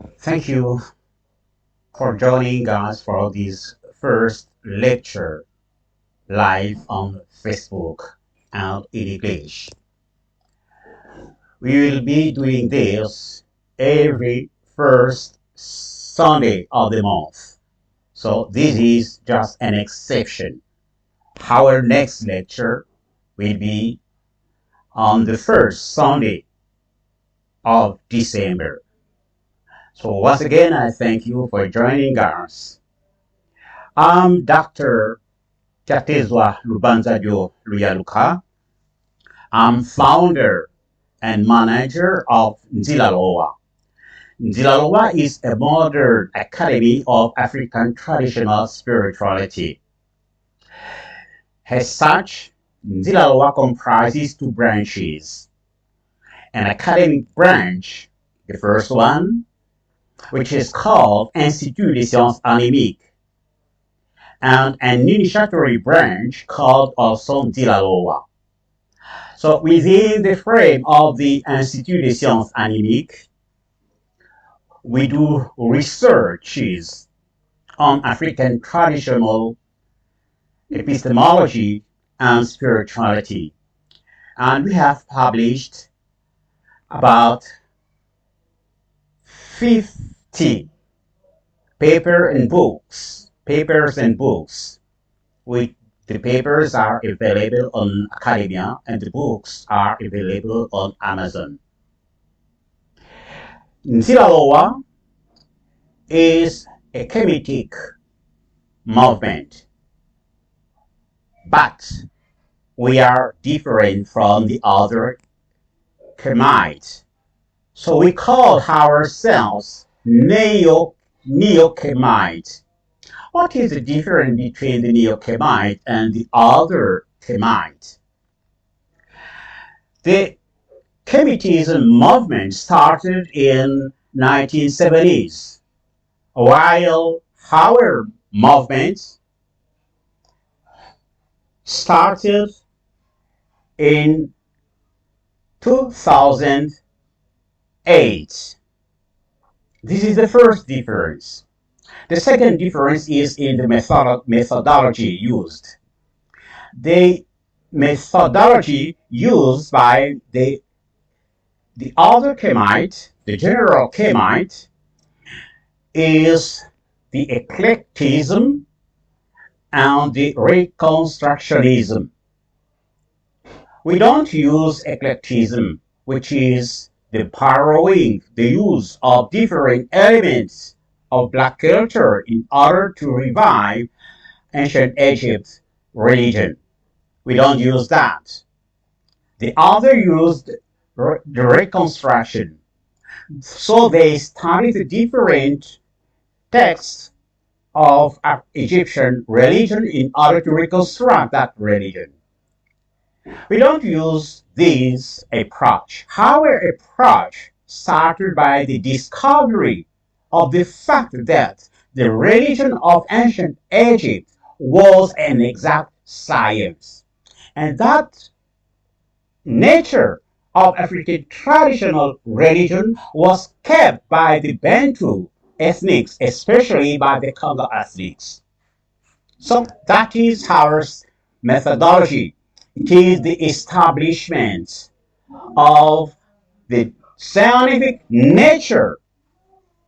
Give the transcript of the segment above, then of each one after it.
Thank you for joining us for this first lecture live on Facebook and in English. We will be doing this every first Sunday of the month. So this is just an exception. Our next lecture will be on the first Sunday of December. So once again, I thank you for joining us. I'm Dr. Kiatezua Lubanzadio Luyaluka. I'm founder and manager of Nzilaloa. Nzilaloa is a modern academy of African traditional spirituality. As such, Nzilaloa comprises two branches. An academic branch, the first one, which is called Institut des Sciences Animiques, and an initiatory branch called also Nzilaloa. So within the frame of the Institut des Sciences Animiques, we do researches on African traditional epistemology and spirituality. And we have published about 50 papers and books. The papers are available on academia and the books are available on Amazon. Nzilaloa is a Kemetic movement, but we are different from the other Kemites. So we call ourselves Neokemite. What is the difference between the Neokemite and the other Kemite? The Kemitism movement started in 1970s, while our movement started in 2008. This is the first difference. The second difference is in the methodology used. The methodology used by the other Kemite, the general Kemite, is the eclecticism and the reconstructionism. We don't use eclecticism, which is the borrowing, the use of different elements of black culture in order to revive ancient Egypt religion. We don't use that. The other used the reconstruction. So they studied the different texts of Egyptian religion in order to reconstruct that religion. We don't use this approach. Our approach started by the discovery of the fact that the religion of ancient Egypt was an exact science. And that nature of African traditional religion was kept by the Bantu ethnics, especially by the Congo ethnics. So that is our methodology. It is the establishment of the scientific nature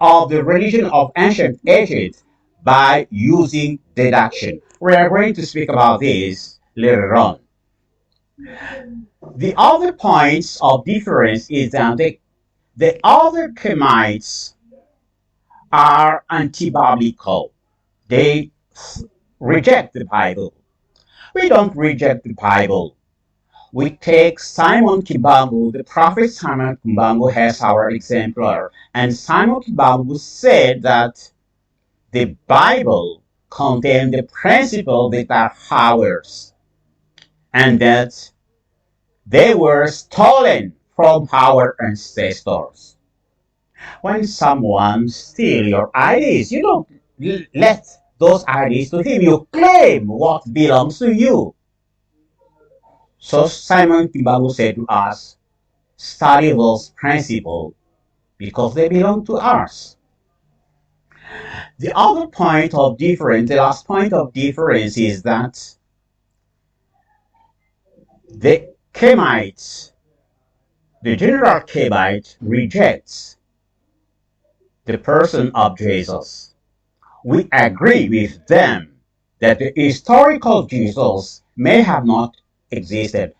of the religion of ancient Egypt by using deduction. We are going to speak about this later on. The other points of difference is that the other Kemites are anti-biblical. They reject the Bible. We don't reject the Bible. We take Simon Kibambu, the prophet Simon Kibambu as our exemplar. And Simon Kibambu said that the Bible contains the principles that are ours and that they were stolen from our ancestors. When someone steals your ideas, you don't let those ideas to him. You claim what belongs to you. So Simon Kibambu said to us, study those principles because they belong to us. The other point of difference, the last point of difference is that the Kemites, the general Kemite rejects the person of Jesus. We agree with them that the historical Jesus may have not existed.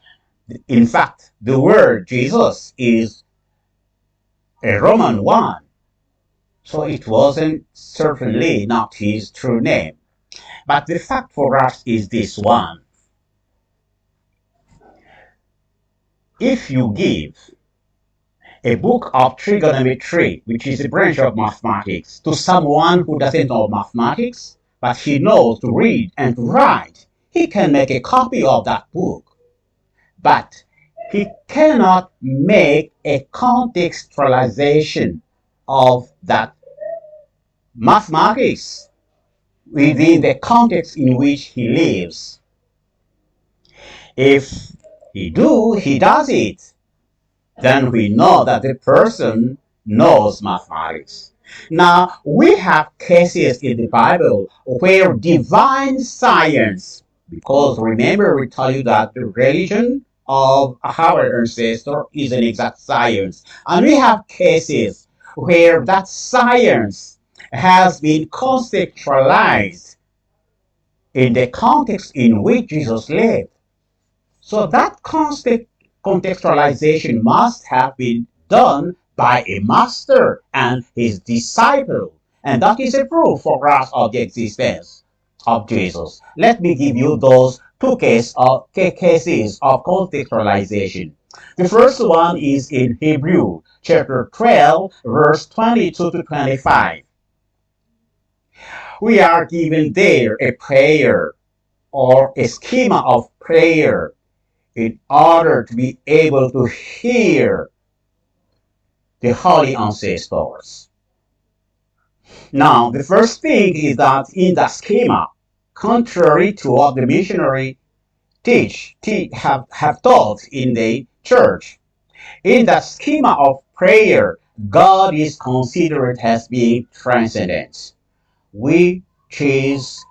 In fact, the word Jesus is a Roman one, so it wasn't certainly not his true name. But the fact for us is this one. If you give a book of trigonometry, which is a branch of mathematics, to someone who doesn't know mathematics, but he knows to read and to write, he can make a copy of that book. But he cannot make a contextualization of that mathematics within the context in which he lives. If he does it, then we know that the person knows mathematics. Now, we have cases in the Bible where divine science, because remember we tell you that the religion of our ancestor is an exact science. And we have cases where that science has been contextualized in the context in which Jesus lived. So that contextualization must have been done by a master and his disciple. And that is a proof for us of the existence of Jesus. Let me give you those two cases of contextualization. The first one is in Hebrew chapter 12, verse 22 to 25. We are given there a prayer or a schema of prayer in order to be able to hear the holy ancestors. Now, the first thing is that in the schema, contrary to what the missionary have taught in the church, in the schema of prayer, God is considered as being transcendent, which is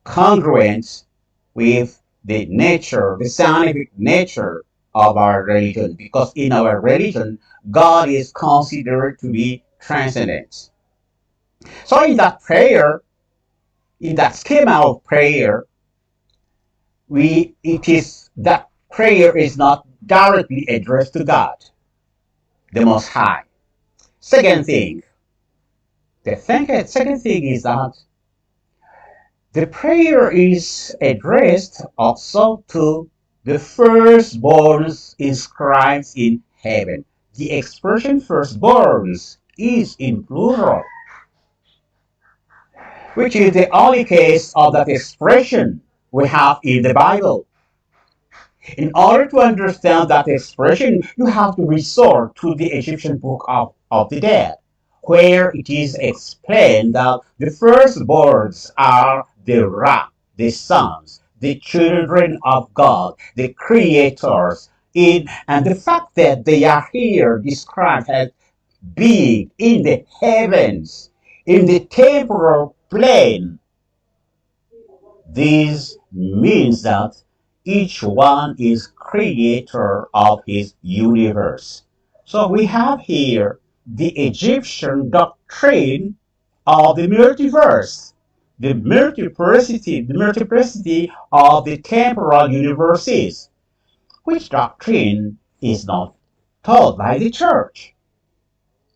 congruent with the nature, the scientific nature of our religion, because in our religion, God is considered to be transcendent. So in that prayer, in that schema of prayer, that prayer is not directly addressed to God, the Most High. Second thing, second thing is that the prayer is addressed also to the firstborns inscribed in heaven. The expression firstborns is in plural, which is the only case of that expression we have in the Bible. In order to understand that expression, you have to resort to the Egyptian book of the dead, where it is explained that the firstborns are the Ra, the sons, the children of God, the creators, and the fact that they are here described as being in the heavens, in the temporal plane. This means that each one is creator of his universe. So we have here the Egyptian doctrine of the multiverse, the multiplicity of the temporal universes, which doctrine is not taught by the church,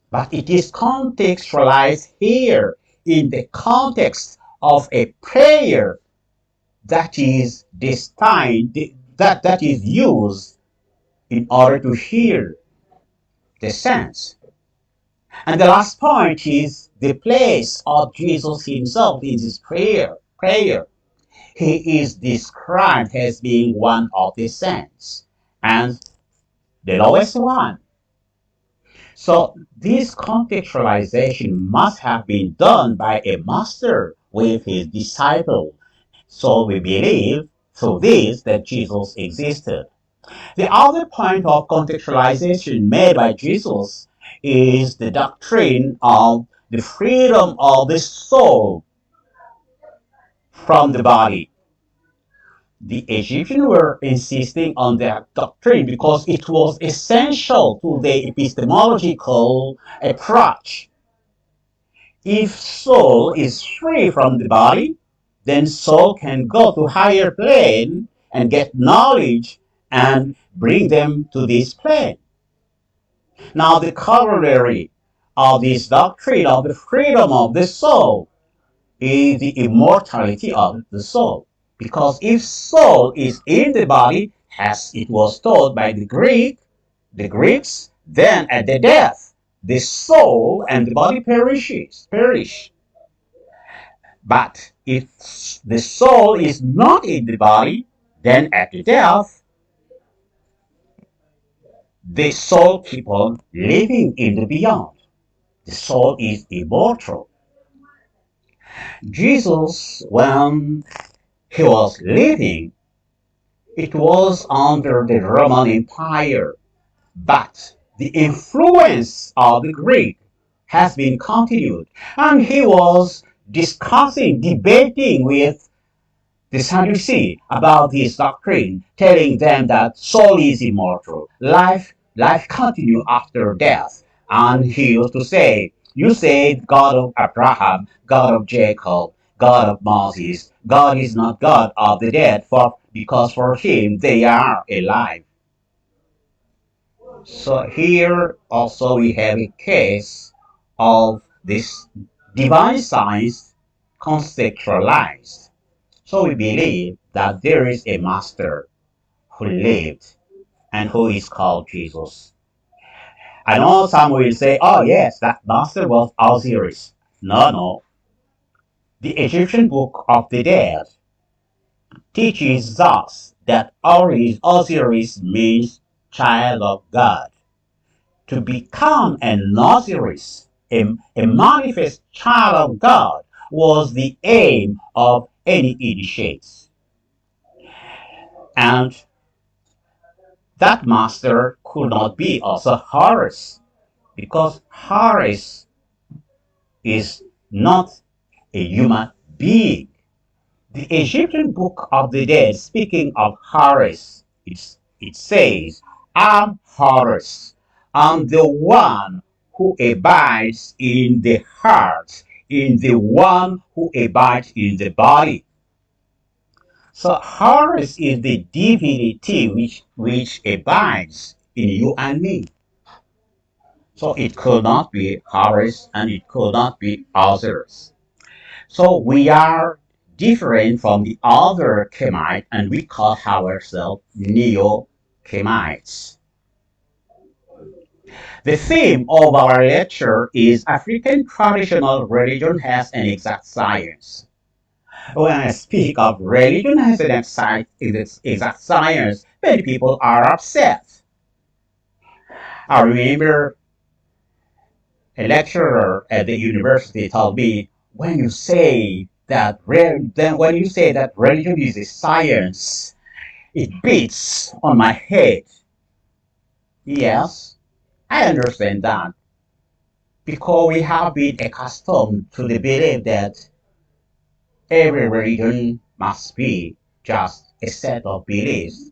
but it is contextualized here in the context of a prayer that is destined, that is used in order to hear the sense. And the last point is the place of Jesus himself in this prayer. He is described as being one of the saints and the lowest one. So this contextualization must have been done by a master with his disciple. So we believe through this that Jesus existed. The other point of contextualization made by Jesus is the doctrine of the freedom of the soul from the body. The Egyptians were insisting on that doctrine because it was essential to the epistemological approach. If soul is free from the body, then soul can go to higher plane and get knowledge and bring them to this plane. Now the corollary of this doctrine of the freedom of the soul is the immortality of the soul. Because if soul is in the body, as it was taught by the Greeks, then at the death, the soul and the body perish. But if the soul is not in the body, then at the death, the soul keeps on living in the beyond. The soul is immortal. Jesus, when he was living, it was under the Roman Empire, but the influence of the Greek has been continued, and he was debating with the Sadducees about this doctrine, telling them that soul is immortal, life continues after death. And he used to say, you say God of Abraham, God of Jacob, God of Moses, God is not God of the dead, because for him they are alive. So here also we have a case of this divine science conceptualized. So we believe that there is a master who lived and who is called Jesus. I know some will say, oh yes, that master was Osiris. No, no. The Egyptian Book of the Dead teaches us that Osiris means child of God. To become an Osiris, a manifest child of God, was the aim of any initiates. And that master could not be also Horus, because Horus is not a human being. The Egyptian Book of the Dead, speaking of Horus, it says, I'm Horus. I'm the one who abides in the heart, in the one who abides in the body. So Horus is the divinity which abides in you and me. So it could not be Horus and it could not be others. So we are different from the other Kemite and we call ourselves Neokemites. The theme of our lecture is African traditional religion as an exact science. When I speak of religion as an exact science, many people are upset. I remember a lecturer at the university told me, when you say that religion is a science, it beats on my head. Yes, I understand that because we have been accustomed to the belief that every religion must be just a set of beliefs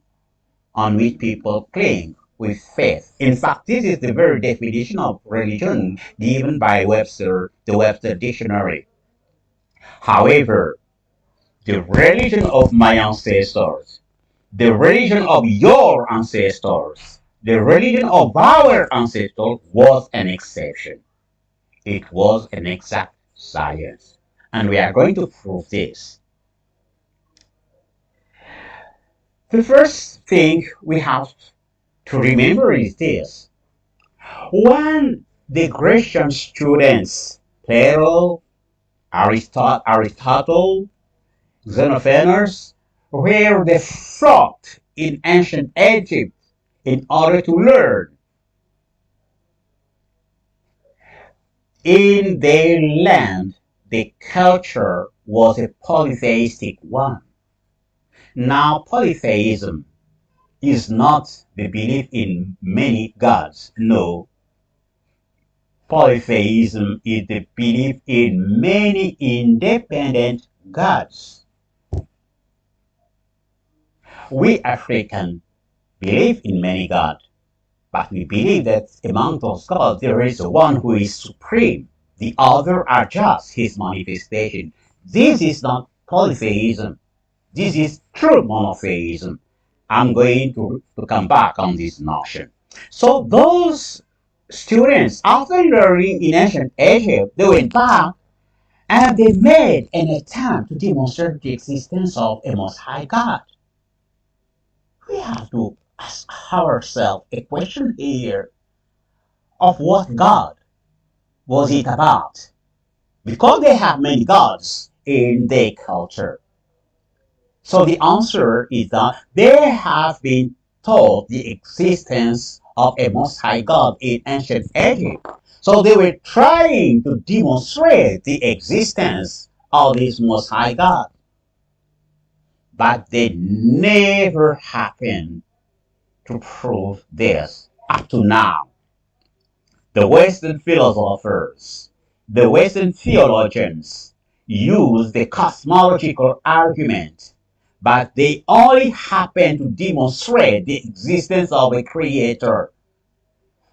on which people cling with faith. In fact, this is the very definition of religion given by the Webster Dictionary. However, the religion of my ancestors, the religion of your ancestors, the religion of our ancestors was an exception. It was an exact science. And we are going to prove this. The first thing we have to remember is this. When the Grecian students, Plato, Aristotle, Xenophanes, were the flocked in ancient Egypt in order to learn, in their land, the culture was a polytheistic one. Now, polytheism is not the belief in many gods. No, Polytheism is the belief in many independent gods. We Africans believe in many gods, but we believe that among those gods there is one who is supreme. The other are just his manifestation. This is not polytheism. This is true monotheism. I'm going to come back on this notion. So those students, after learning in ancient Egypt, they went back and they made an attempt to demonstrate the existence of a Most High God. We have to ask ourselves a question here of what God was it about? Because they have many gods in their culture. So the answer is that they have been taught the existence of a Most High God in ancient Egypt. So they were trying to demonstrate the existence of this Most High God. But they never happened to prove this up to now. The Western philosophers, the Western theologians use the cosmological argument, but they only happen to demonstrate the existence of a creator.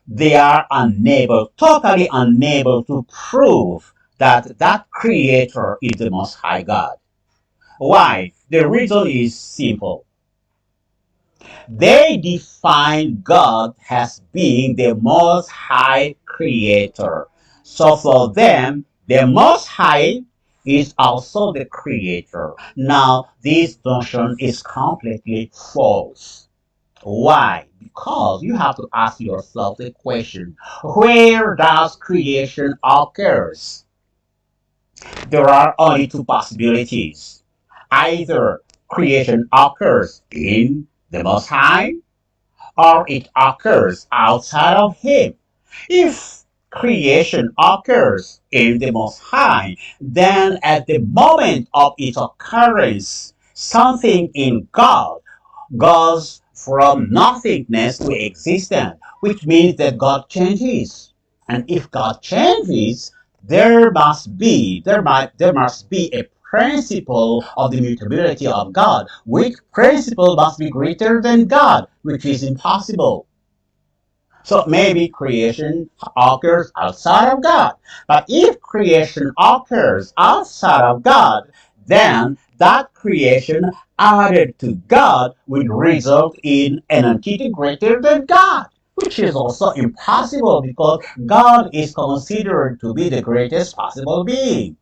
They are unable, totally unable to prove that that creator is the Most High God. Why? The reason is simple. They define God as being the Most High Creator. So for them, the Most High is also the Creator. Now, this notion is completely false. Why? Because you have to ask yourself the question, where does creation occurs? There are only two possibilities. Either creation occurs in the Most High, or it occurs outside of Him. If creation occurs in the Most High, then at the moment of its occurrence, something in God goes from nothingness to existence, which means that God changes. And if God changes, there must be a principle of the mutability of God, which principle must be greater than God, which is impossible. So maybe creation occurs outside of God. But if creation occurs outside of God, then that creation added to God will result in an entity greater than God, which is also impossible because God is considered to be the greatest possible being.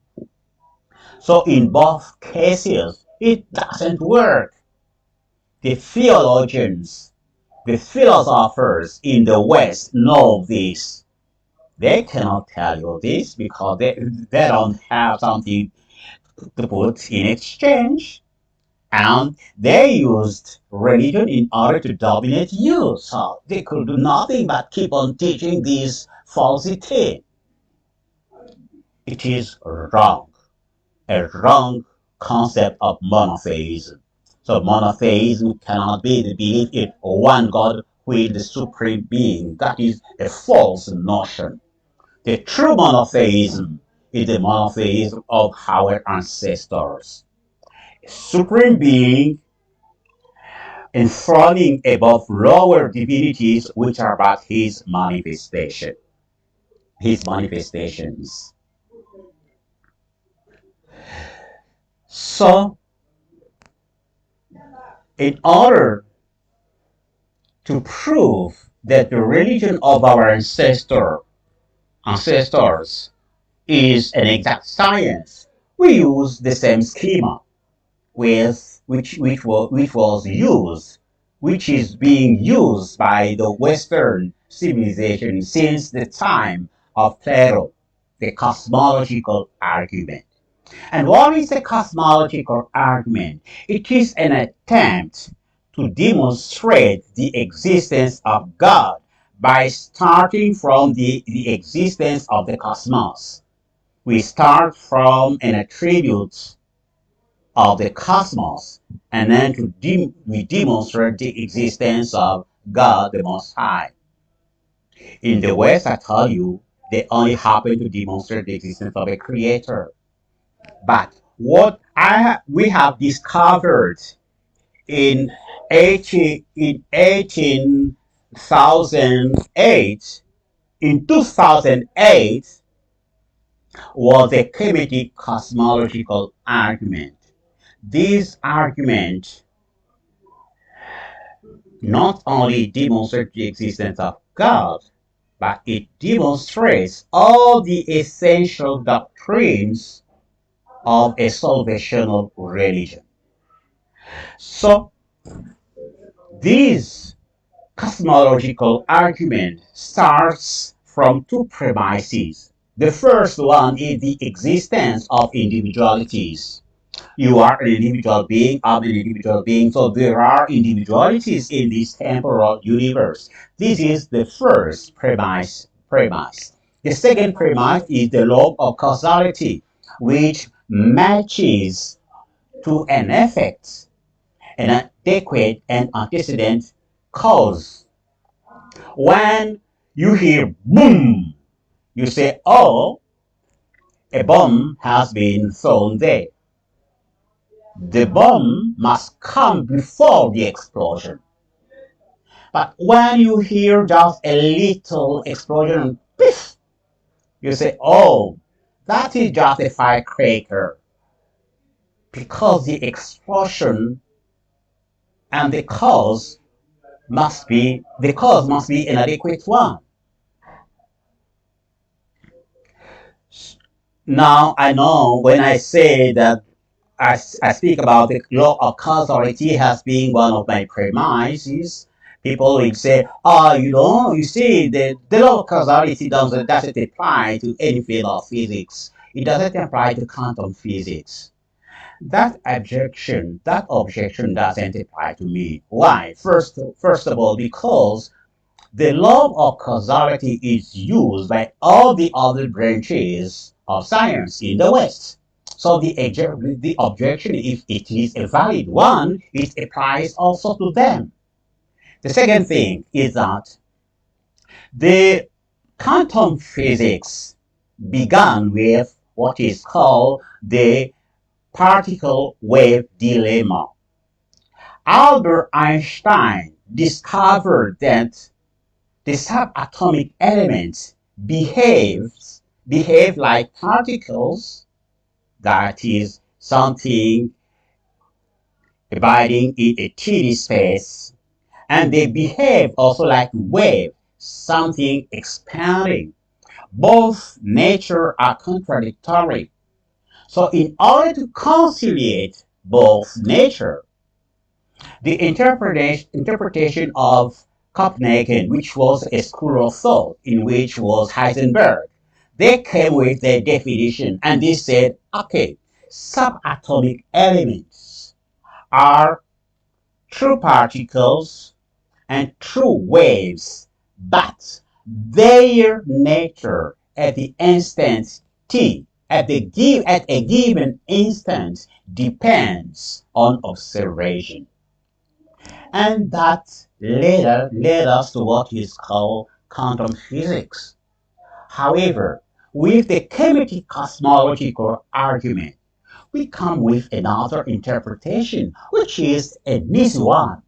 So in both cases, it doesn't work. The theologians, the philosophers in the West know this. They cannot tell you this because they don't have something to put in exchange. And they used religion in order to dominate you. So they could do nothing but keep on teaching this falsity. It is wrong. A wrong concept of monotheism. So monotheism cannot be the belief in one God who is the supreme being. That is a false notion. The true monotheism is the monotheism of our ancestors. A supreme being enthroning above lower divinities which are but his manifestation. His manifestations. So in order to prove that the religion of our ancestors is an exact science, we use the same schema which is being used by the Western civilization since the time of Plato, the cosmological argument. And what is the cosmological argument? It is an attempt to demonstrate the existence of God by starting from the existence of the cosmos. We start from an attribute of the cosmos and then we demonstrate the existence of God the Most High. In the West, I tell you, They only happen to demonstrate the existence of a creator. But what we have discovered in 18,008, in 2008, was a Kemetic cosmological argument. This argument not only demonstrates the existence of God, but it demonstrates all the essential doctrines of a salvational religion. So, this cosmological argument starts from two premises. The first one is the existence of individualities. You are an individual being, I'm an individual being, so there are individualities in this temporal universe. This is the first premise. The second premise is the law of causality, which matches to an effect, an adequate and antecedent cause. When you hear boom, you say, oh, a bomb has been thrown there. The bomb must come before the explosion. But when you hear just a little explosion, poof, you say, oh, that is just a firecracker. Because the explosion and the cause must be an adequate one. Now I know when I say that I speak about the law of causality as being one of my premises, people will say, oh, you see, the law of causality doesn't apply to any field of physics. It doesn't apply to quantum physics. That objection doesn't apply to me. Why? First of all, because the law of causality is used by all the other branches of science in the West. So the objection, if it is a valid one, it applies also to them. The second thing is that the quantum physics began with what is called the particle wave dilemma. Albert Einstein discovered that the subatomic elements behave like particles, that is something abiding in a 3D space, and they behave also like wave, something expanding. Both nature are contradictory. So in order to conciliate both nature, the interpretation of Copenhagen, which was a school of thought, in which was Heisenberg, they came with their definition and they said, okay, subatomic elements are true particles and true waves, but their nature at the instant t, at a given instant, depends on observation. And that led us to what is called quantum physics. However, with the Kemetic cosmological argument, we come with another interpretation, which is an easy one.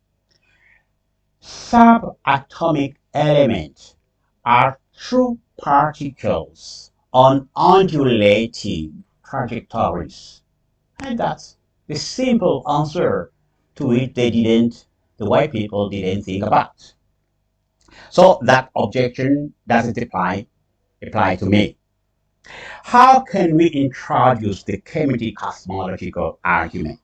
Subatomic elements are true particles on undulating trajectories. And that's the simple answer to it the white people didn't think about. So that objection doesn't apply to me. How can we introduce the Kemetic cosmological argument?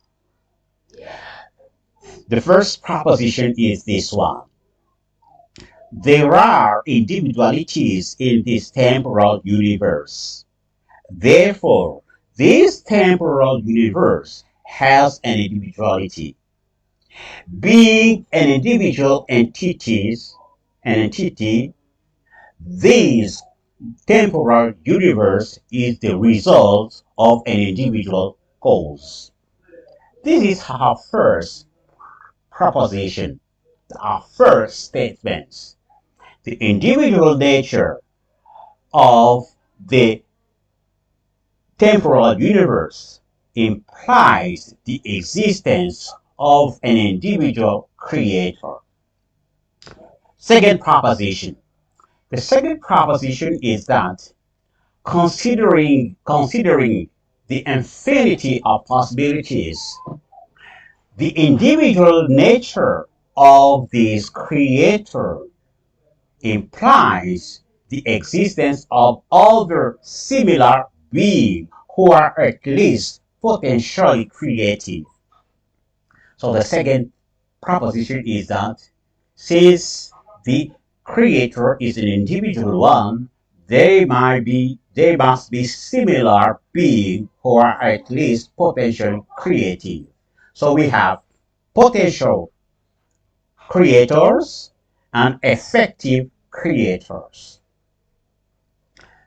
The first proposition is this one. There are individualities in this temporal universe. Therefore, this temporal universe has an individuality. Being an entity, this temporal universe is the result of an individual cause. This is our first proposition, our first statement. The individual nature of the temporal universe implies the existence of an individual creator. Second proposition. The second proposition is that considering the infinity of possibilities, the individual nature of this creator implies the existence of other similar beings who are at least potentially creative. So the second proposition is that since the creator is an individual one, there must be similar beings who are at least potentially creative. So we have potential creators and effective creators.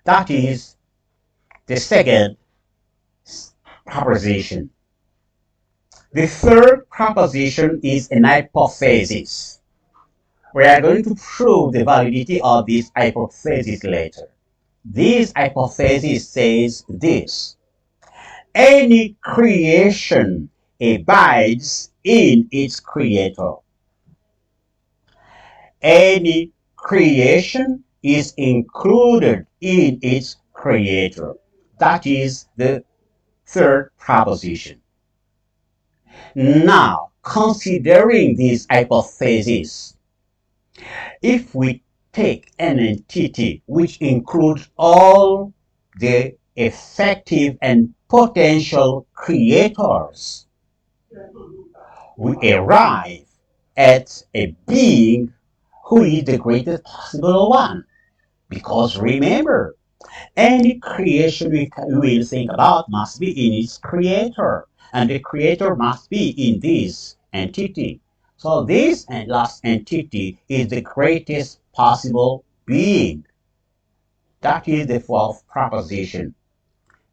That is the second proposition. The third proposition is an hypothesis. We are going to prove the validity of this hypothesis later. This hypothesis says this: any creation abides in its creator. Any creation is included in its creator. That is the third proposition. Now, considering this hypothesis, if we take an entity which includes all the effective and potential creators, we arrive at a being who is the greatest possible one. Because remember, any creation we will think about must be in its creator, and the creator must be in this entity. So this last entity is the greatest possible being. That is the fourth proposition.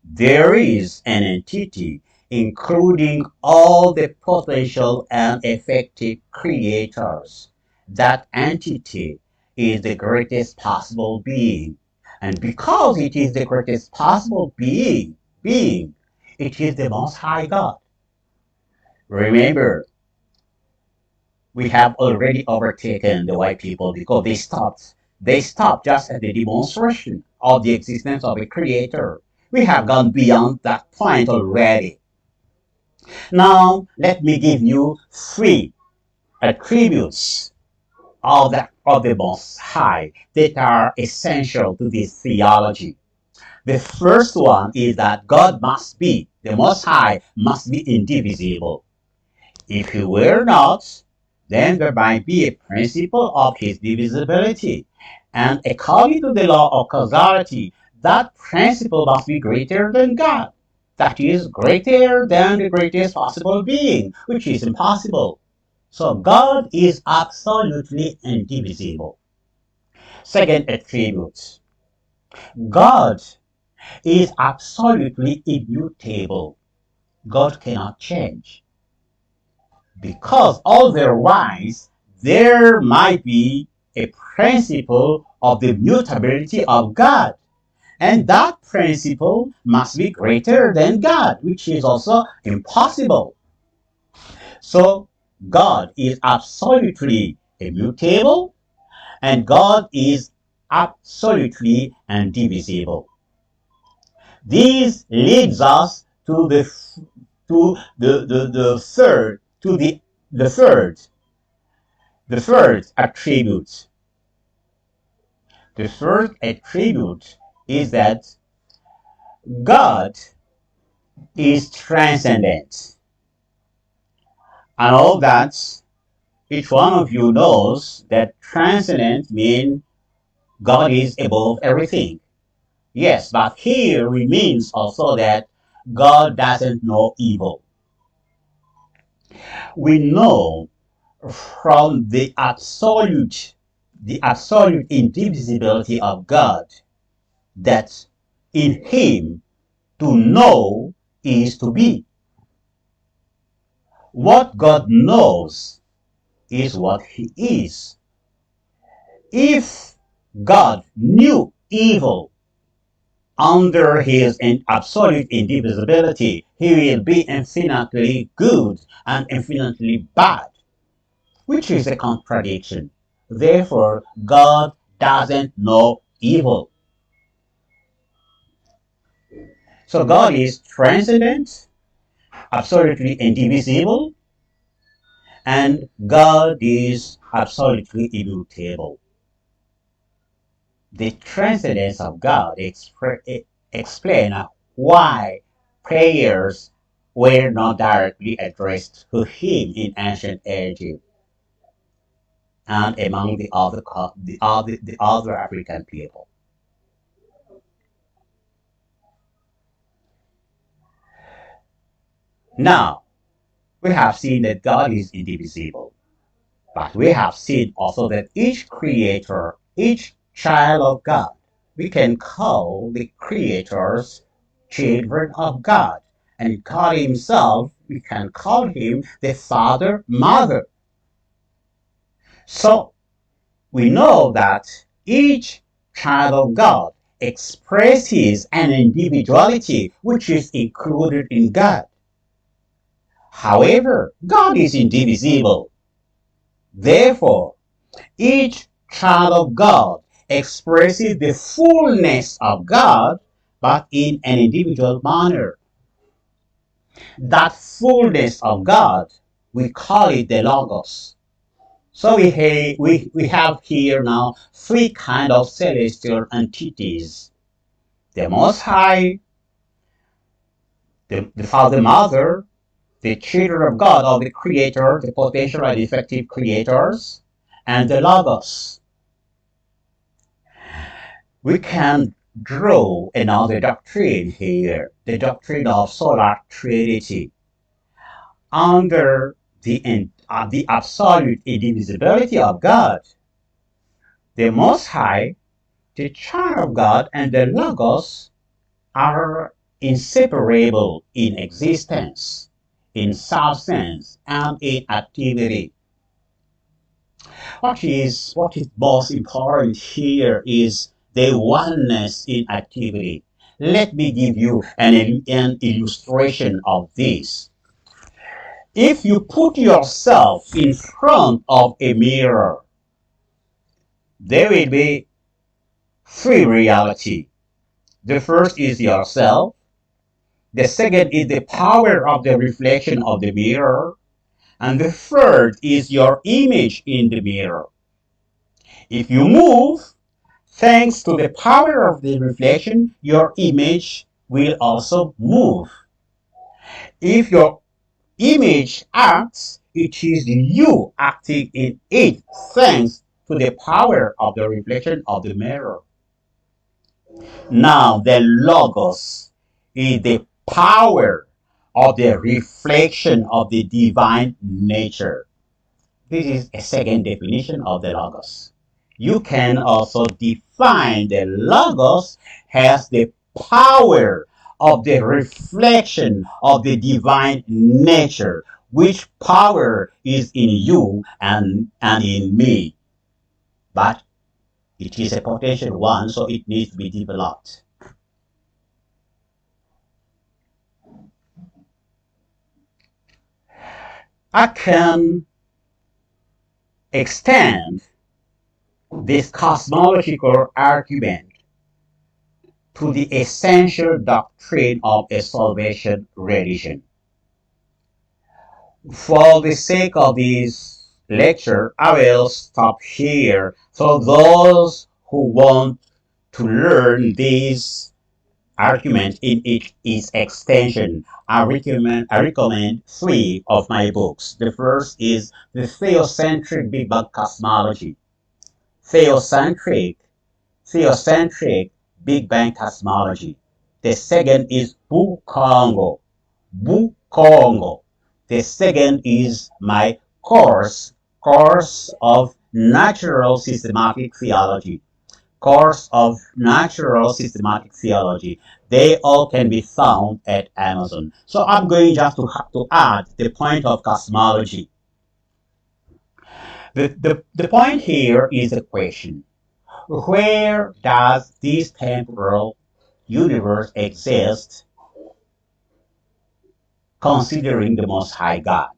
There is an entity including all the potential and effective creators. That entity is the greatest possible being. And because it is the greatest possible being, it is the Most High God. Remember, we have already overtaken the white people because they stopped just at the demonstration of the existence of a creator. We have gone beyond that point already. Now, let me give you three attributes of the Most High that are essential to this theology. The first one is that God must be, the Most High must be indivisible. If he were not, then there might be a principle of his divisibility. And according to the law of causality, that principle must be greater than God. That is, greater than the greatest possible being, which is impossible. So God is absolutely indivisible. Second attribute, God is absolutely immutable. God cannot change. Because otherwise, there might be a principle of the mutability of God. And that principle must be greater than God, which is also impossible. So, God is absolutely immutable, and God is absolutely indivisible. This leads us to the third to the third the third attribute. The third attribute is that God is transcendent. I know that each one of you knows that transcendent means God is above everything. Yes, but here it means also that God doesn't know evil. We know from the absolute indivisibility of God that in him to know is to be. What God knows is what he is. If God knew evil, Under his absolute indivisibility, he will be infinitely good and infinitely bad, which is a contradiction. Therefore, God doesn't know evil. So God is transcendent, absolutely indivisible, and God is absolutely immutable. The transcendence of God explains why prayers were not directly addressed to him in ancient Egypt and among the other African people. Now, we have seen that God is indivisible, but we have seen also that each creator, each child of God, we can call the creators children of God. And God Himself, we can call Him the Father, Mother. So we know that each child of God expresses an individuality which is included in God. However, God is indivisible. Therefore, each child of God expresses the fullness of God, but in an individual manner. That fullness of God, we call it the Logos. So we have here now three kind of celestial entities. The Most High, the Father Mother, the children of God, of the Creator, the potential and effective creators, and the Logos. We can draw another doctrine here, the doctrine of solar trinity. Under the absolute indivisibility of God, the Most High, the Child of God, and the Logos are inseparable in existence, in substance, and in activity. What is most important here is the oneness in activity. Let me give you an illustration of this. If you put yourself in front of a mirror, there will be three reality. The first is yourself. The second is the power of the reflection of the mirror. And the third is your image in the mirror. If you move, thanks to the power of the reflection, your image will also move. If your image acts, it is you acting in it thanks to the power of the reflection of the mirror. Now, the Logos is the power of the reflection of the divine nature. This is a second definition of the Logos. You can also define the Logos as the power of the reflection of the divine nature, which power is in you and in me. But it is a potential one, so it needs to be developed. I can extend this cosmological argument to the essential doctrine of a salvation religion. For the sake of this lecture, I will stop here. So those who want to learn this argument in its extension, I recommend three of my books. The first is the Theocentric Big Bang Cosmology. Theocentric Theocentric Big Bang Cosmology. The second is Bukôngo. Bukôngo. The second is my course of Natural Systematic Theology. Course of Natural Systematic Theology. They all can be found at Amazon. So I'm going just to add the point of cosmology. The point here is a question. Where does this temporal universe exists considering the Most High God?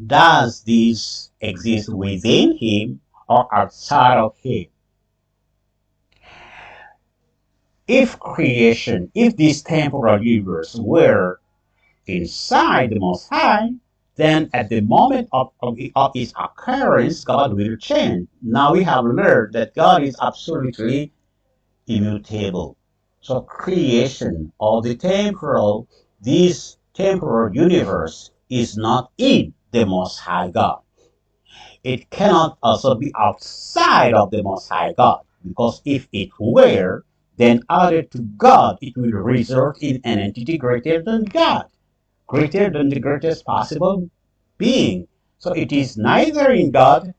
Does this exist within him or outside of him? If this temporal universe were inside the Most High, then at the moment of its occurrence, God will change. Now we have learned that God is absolutely immutable. So creation of this temporal universe is not in the Most High God. It cannot also be outside of the Most High God, because if it were, then added to God, it will result in an entity greater than God, greater than the greatest possible being. So it is neither in God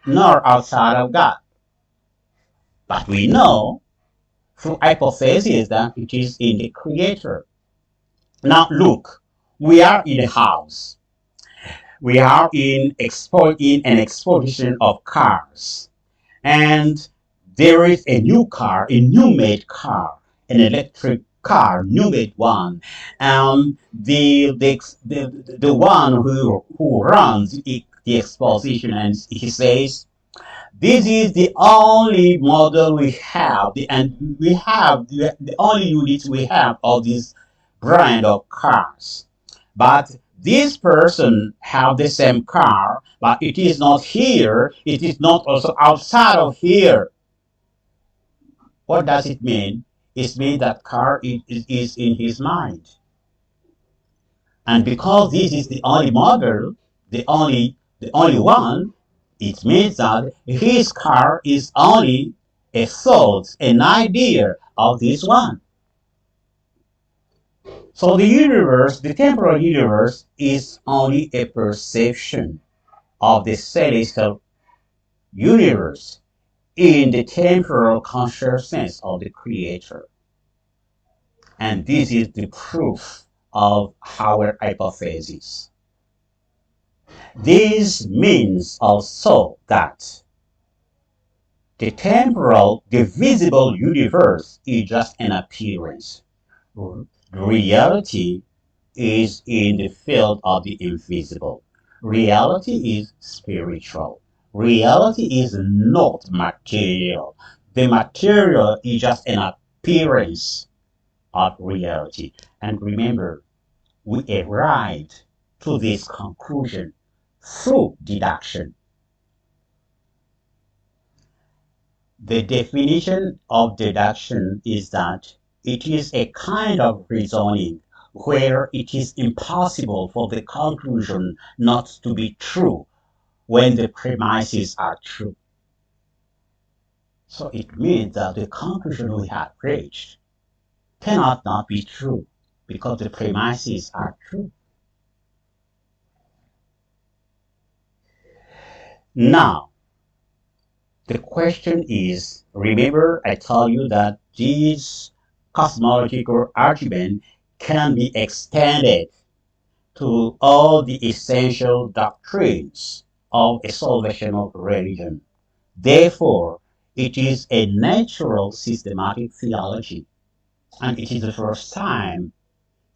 nor outside of God. But we know through hypothesis that it is in the Creator. Now look, we are in a house. We are in an exposition of cars. And there is a new car, a new made car, an electric car, new made one. And the one who runs the exposition, and he says, this is the only model we have, and we have the only units we have of this brand of cars. But this person have the same car, but it is not here. It is not also outside of here. What does it mean? It means that car is in his mind. And because this is the only model, the only one, it means that his car is only a thought, an idea of this one. So the universe, the temporal universe, is only a perception of the celestial universe in the temporal consciousness of the Creator. And this is the proof of our hypothesis. This means also that the visible universe is just an appearance. Reality is in the field of the invisible. Reality is spiritual. Reality is not material. The material is just an appearance of reality. And remember, we arrived to this conclusion through deduction. The definition of deduction is that it is a kind of reasoning where it is impossible for the conclusion not to be true when the premises are true. So it means that the conclusion we have reached cannot not be true because the premises are true. Now, the question is, remember I told you that this cosmological argument can be extended to all the essential doctrines of a salvational religion. Therefore, it is a natural systematic theology, and it is the first time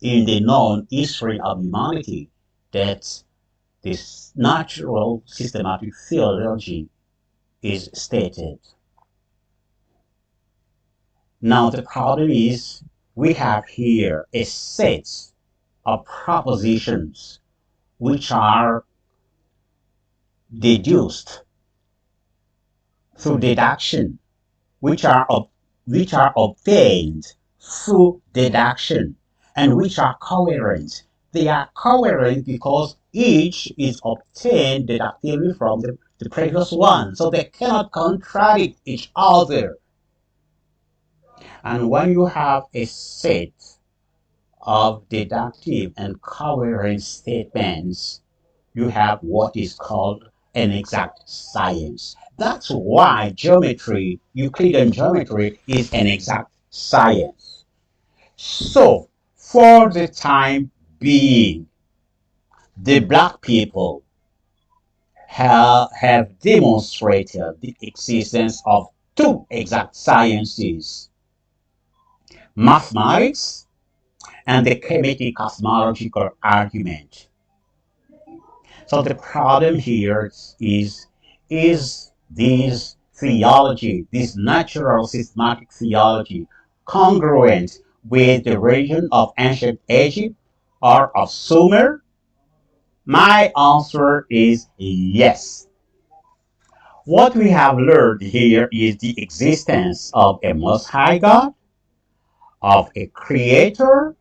in the known history of humanity that this natural systematic theology is stated. Now the problem is we have here a set of propositions which are deduced through deduction, which are obtained through deduction, and which are coherent. They are coherent because each is obtained deductively from the previous one, so they cannot contradict each other. And when you have a set of deductive and coherent statements, you have what is called an exact science. That's why geometry, Euclidean geometry, is an exact science. So, for the time being, the black people have demonstrated the existence of two exact sciences. mathematics, and the Kemetic cosmological argument. So the problem here is this theology, this natural systematic theology, congruent with the region of ancient Egypt or of Sumer? My answer is yes. What we have learned here is the existence of a Most High God, of a Creator,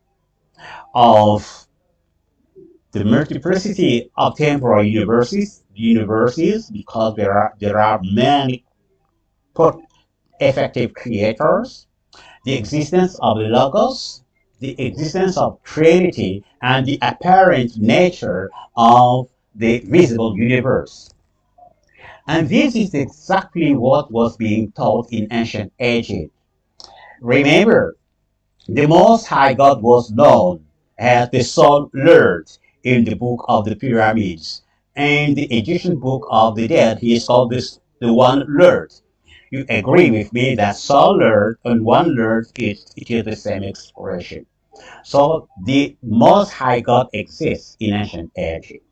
of the multiplicity of temporal universes, because there are many effective creators, the existence of Logos, the existence of Trinity, and the apparent nature of the visible universe. And this is exactly what was being taught in ancient Egypt. Remember, the Most High God was known as the Sun Lord in the Book of the Pyramids. In the Egyptian Book of the Dead, he is called the One Lord. You agree with me that Sun Lord and One Lord it is the same expression. So the Most High God exists in ancient Egypt.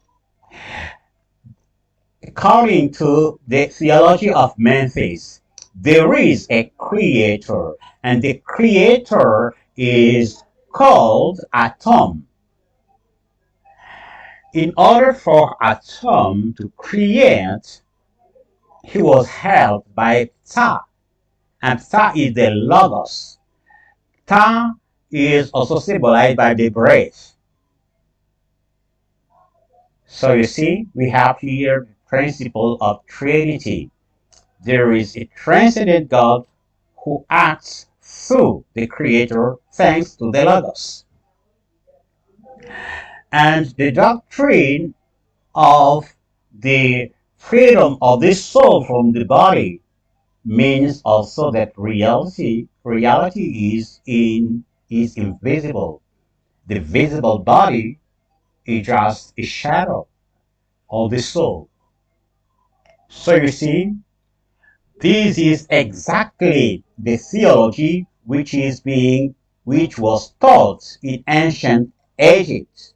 According to the theology of Memphis, there is a creator, and the creator is called Atom. In order for Atom to create, he was helped by Ptah, and Ptah is the Logos. Ptah is also symbolized by the breath. So you see, we have here the principle of Trinity. There is a transcendent God who acts through the Creator thanks to the Logos. And the doctrine of the freedom of the soul from the body means also that reality is invisible. The visible body is just a shadow of the soul. So you see, this is exactly the theology which was taught in ancient Egypt.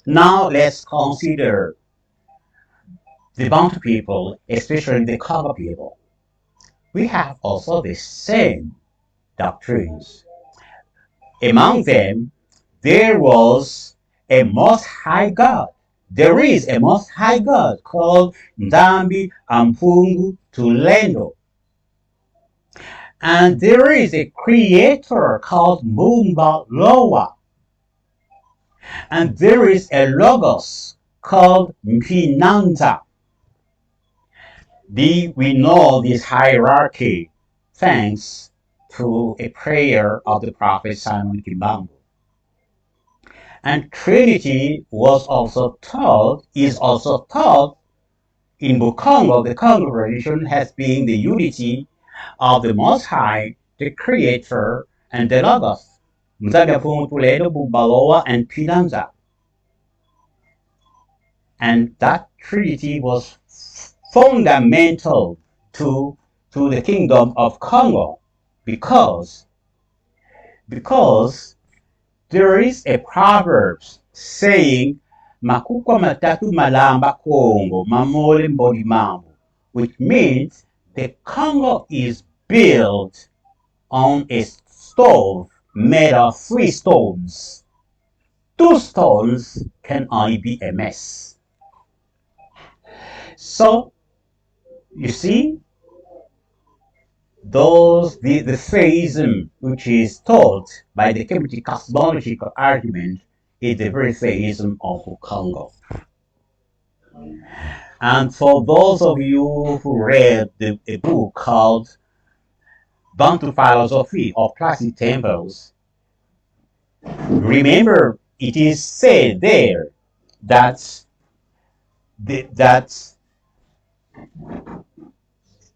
Now let's consider the Bantu people, especially the Congo people. We have also the same doctrines. Among them, there was a Most High God. There is a Most High God called Ndambi Ampungu Tulendo. And there is a creator called Mumba Loa. And there is a Logos called Mpinanda. We know this hierarchy thanks to a prayer of the prophet Simon Kimbangu. And Trinity is also taught in Bukôngo. The Congo religion has been the unity of the Most High, the Creator, and the Logos. Mzabia Puledo, Bubaloa, and Pinanza. And that Trinity was fundamental to the kingdom of Congo because there is a proverb saying makukwa matatu malamba Congo mamole mbodi mambo, which means the Congo is built on a stove made of 3 stones. 2 stones can only be a mess. So you see, the theism which is taught by the Kemetic cosmological argument is the very theism of Bukôngo. And for those of you who read a book called Bantu Philosophy of Classic Temples, remember it is said there that the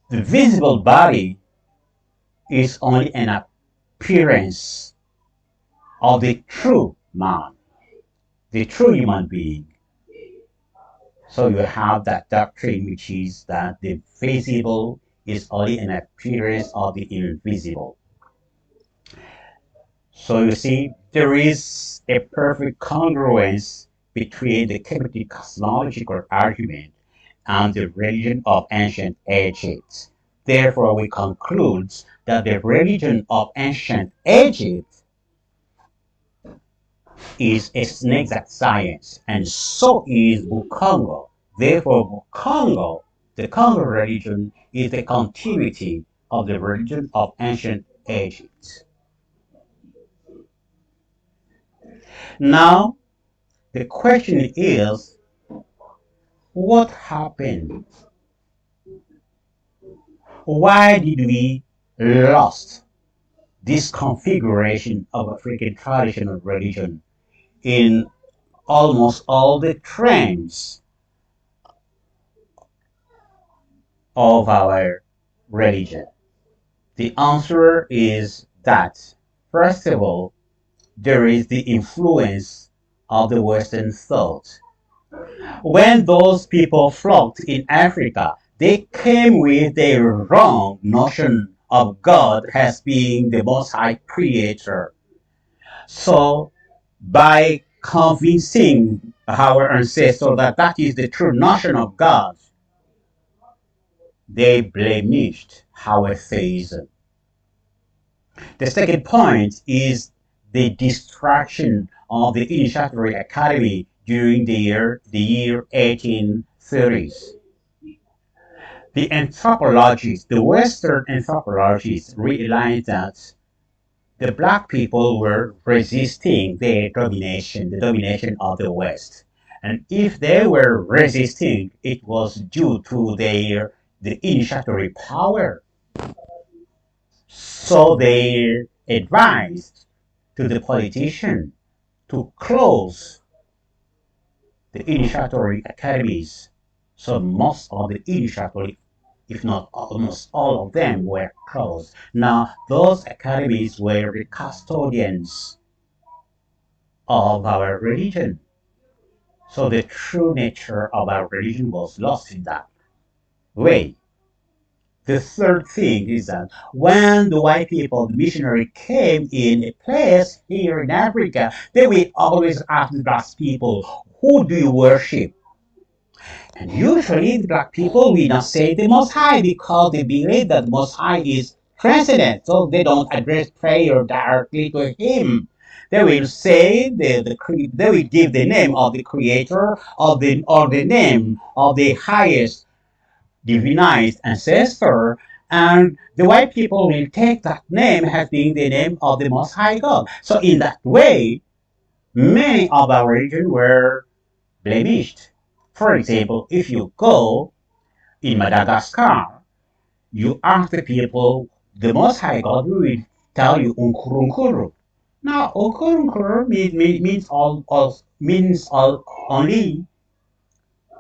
visible body is only an appearance of the true man, the true human being. So you have that doctrine which is that the visible is only an appearance of the invisible. So you see, there is a perfect congruence between the Kemetic cosmological argument and the religion of ancient Egypt. Therefore, we conclude that the religion of ancient Egypt is an exact science, and so is Bukôngo. Therefore, Bukôngo, the Congo religion, is the continuity of the religion of ancient Egypt. Now, the question is, what happened? Why did we lost this configuration of African traditional religion in almost all the trends of our religion? The answer is that, first of all, there is the influence of the Western thought. When those people flocked in Africa, they came with a wrong notion of God as being the Most High Creator. So, by convincing our ancestors that that is the true notion of God, they blemished our theism. The second point is the destruction of the Initiatory Academy during the year 1830s. The Western anthropologists realized that the black people were resisting the domination of the West. And if they were resisting, it was due to the initiatory power. So they advised to the politician to close the initiatory academies. So most of the initiatory, if not almost all of them, were closed. Now, those academies were the custodians of our religion. So the true nature of our religion was lost in that way. The third thing is that when the white people, the missionary, came in a place here in Africa, they will always ask the black people, who do you worship? And usually the black people will not say the Most High because they believe that the Most High is transcendent, so they don't address prayer directly to Him. They will say they will give the name of the Creator or the name of the highest divinized ancestor, and the white people will take that name as being the name of the Most High God. So in that way, many of our religions were blemished. For example, if you go in Madagascar, you ask the people, the Most High God will tell you Unkurunkuru. Now, Unkurunkuru means only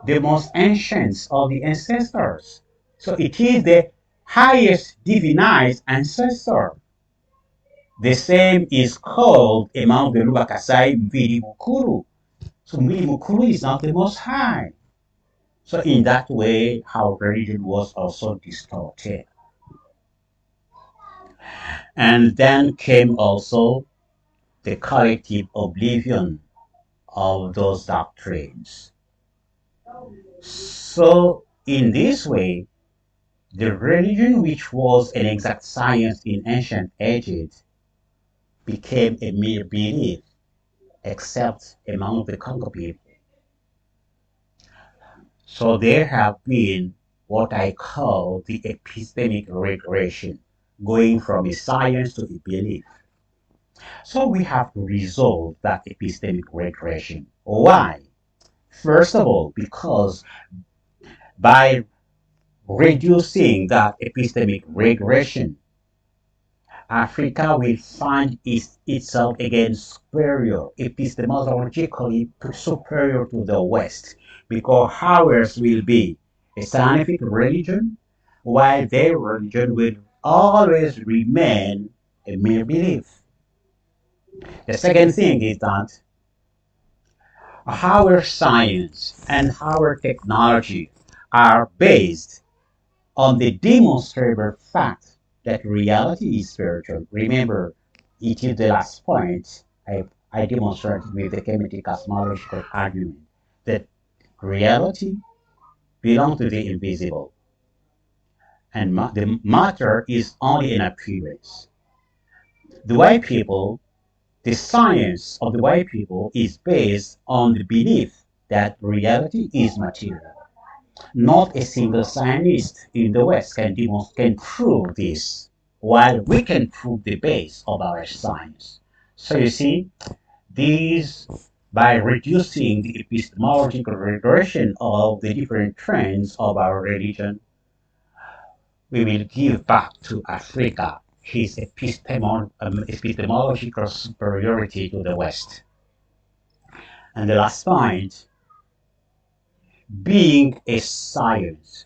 the most ancient of the ancestors. So it is the highest divinized ancestor. The same is called among the Lubakasai Mviri Mukuru. So Mviri Mukuru is not the most high. So in that way, our religion was also distorted. And then came also the collective oblivion of those doctrines. So in this way, the religion which was an exact science in ancient Egypt became a mere belief, except among the Congo people. So there have been what I call the epistemic regression, going from a science to a belief. So we have to resolve that epistemic regression. Why? First of all, because by reducing that epistemic regression, Africa will find itself again superior, epistemologically superior to the West, because ours will be a scientific religion, while their religion will always remain a mere belief. The second thing is that our science and our technology are based on the demonstrable fact that reality is spiritual. Remember, It is the last point I demonstrated with the Kemetic cosmological argument that reality belongs to the invisible, and the matter is only an appearance. The white people, the science of the white people is based on the belief that reality is material. Not a single scientist in the West can prove this, while we can prove the base of our science. So you see, these by reducing the epistemological regression of the different trends of our religion, we will give back to Africa his epistemological superiority to the West. And the last point, being a science.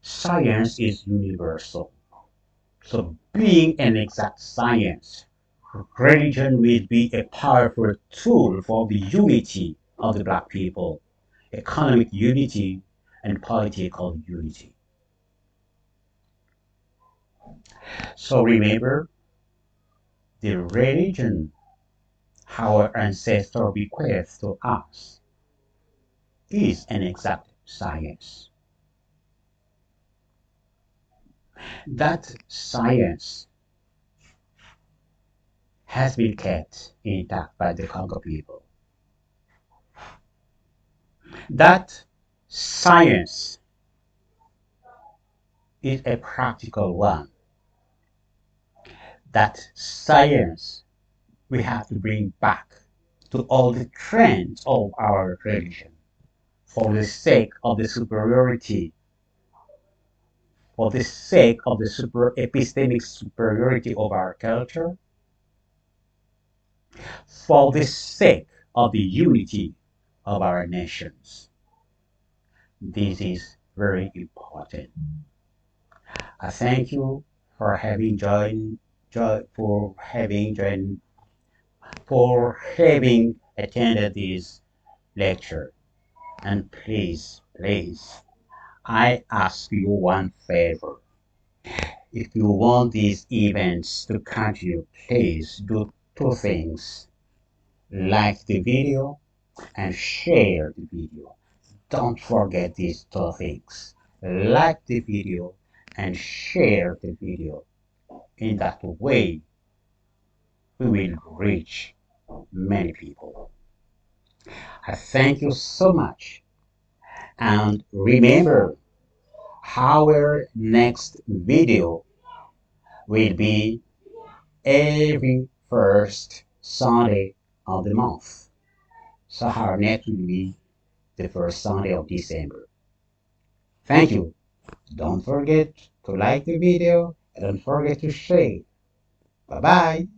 Science is universal. So being an exact science, religion will be a powerful tool for the unity of the black people, economic unity, and political unity. So remember, the religion our ancestors bequeathed to us is an exact science. That science has been kept intact by the Congo people. That science is a practical one. That science we have to bring back to all the trends of our religion for the sake of the superiority, for the sake of the epistemic superiority of our culture, for the sake of the unity of our nations. This is very important. I thank you for having joined, for having attended this lecture. And please, I ask you one favor. If you want these events to continue, please do two things. Like the video and share the video. Don't forget these two things. Like the video and share the video. In that way, we will reach many people. I thank you so much. And remember, our next video will be every first Sunday of the month. So our next will be the first Sunday of December. Thank you. Don't forget to like the video and don't forget to share. Bye bye.